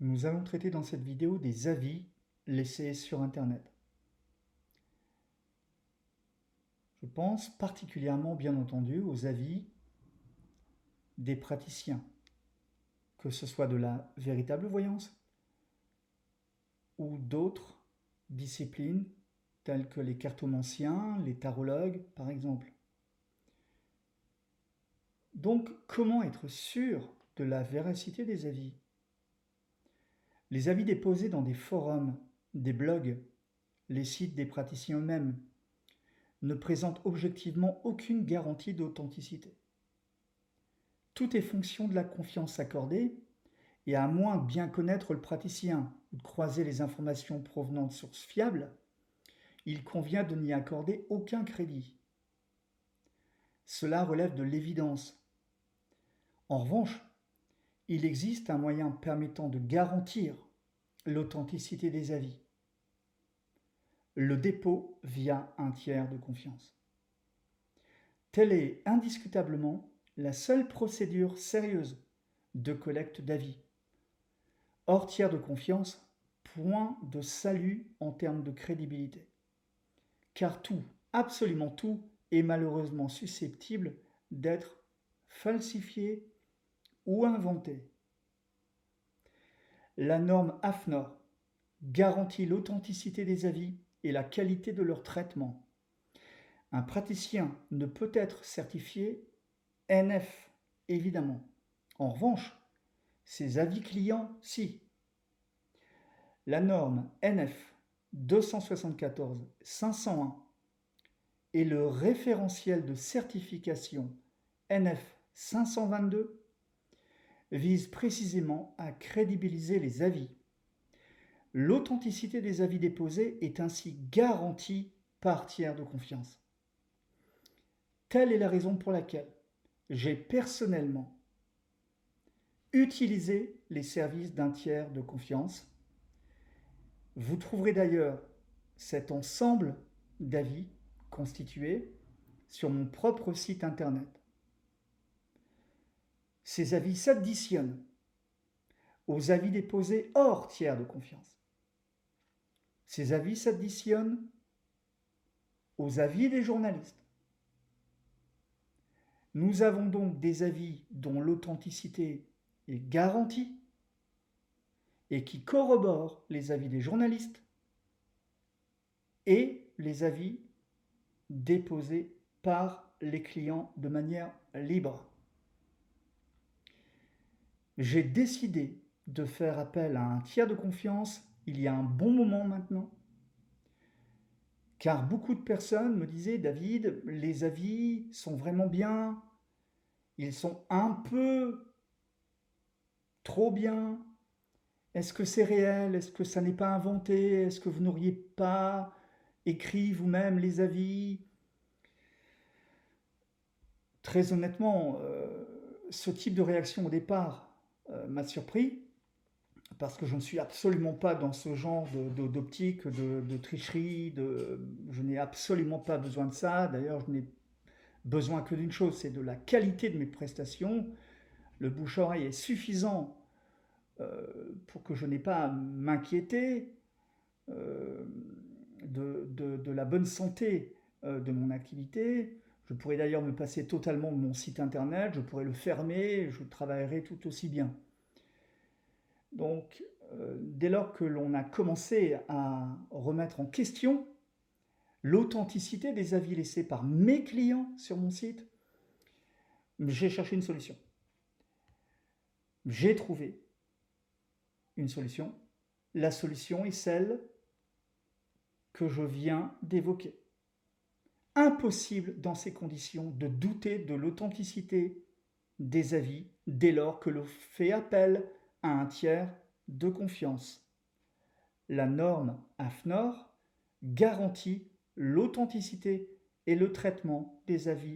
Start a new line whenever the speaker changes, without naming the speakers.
Nous allons traiter dans cette vidéo des avis laissés sur Internet. Je pense particulièrement, bien entendu, aux avis des praticiens, que ce soit de la véritable voyance ou d'autres disciplines telles que les cartomanciens, les tarologues, par exemple. Donc, comment être sûr de la véracité des avis? Les avis déposés dans des forums, des blogs, les sites des praticiens eux-mêmes ne présentent objectivement aucune garantie d'authenticité. Tout est fonction de la confiance accordée, et à moins de bien connaître le praticien ou de croiser les informations provenant de sources fiables, il convient de n'y accorder aucun crédit. Cela relève de l'évidence. En revanche, il existe un moyen permettant de garantir l'authenticité des avis. Le dépôt via un tiers de confiance. Telle est indiscutablement la seule procédure sérieuse de collecte d'avis. Hors tiers de confiance, point de salut en termes de crédibilité. Car tout, absolument tout, est malheureusement susceptible d'être falsifié ou inventé. La norme AFNOR garantit l'authenticité des avis et la qualité de leur traitement. Un praticien ne peut être certifié NF, évidemment. En revanche, ses avis clients, si. La norme NF 274-501 et le référentiel de certification NF 522 visent précisément à crédibiliser les avis. L'authenticité des avis déposés est ainsi garantie par tiers de confiance. Telle est la raison pour laquelle j'ai personnellement utilisé les services d'un tiers de confiance. Vous trouverez d'ailleurs cet ensemble d'avis constitués sur mon propre site internet. Ces avis s'additionnent aux avis déposés hors tiers de confiance. Ces avis s'additionnent aux avis des journalistes. Nous avons donc des avis dont l'authenticité est garantie et qui corroborent les avis des journalistes et les avis déposés par les clients de manière libre. J'ai décidé de faire appel à un tiers de confiance il y a un bon moment maintenant, car beaucoup de personnes me disaient « David, les avis sont vraiment bien, ils sont un peu trop bien. Est-ce que c'est réel? Est-ce que ça n'est pas inventé? Est-ce que vous n'auriez pas écrit vous-même les avis ?» Très honnêtement, ce type de réaction au départ m'a surpris, parce que je ne suis absolument pas dans ce genre d'optique, de tricherie, je n'ai absolument pas besoin de ça. D'ailleurs, je n'ai besoin que d'une chose, c'est de la qualité de mes prestations. Le bouche-oreille est suffisant pour que je n'ai pas à m'inquiéter de la bonne santé de mon activité. Je pourrais d'ailleurs me passer totalement de mon site internet, je pourrais le fermer, je travaillerai tout aussi bien. Donc, dès lors que l'on a commencé à remettre en question l'authenticité des avis laissés par mes clients sur mon site, j'ai cherché une solution. J'ai trouvé une solution. La solution est celle que je viens d'évoquer. Impossible dans ces conditions de douter de l'authenticité des avis dès lors que l'on fait appel à un tiers de confiance. La norme AFNOR garantit l'authenticité et le traitement des avis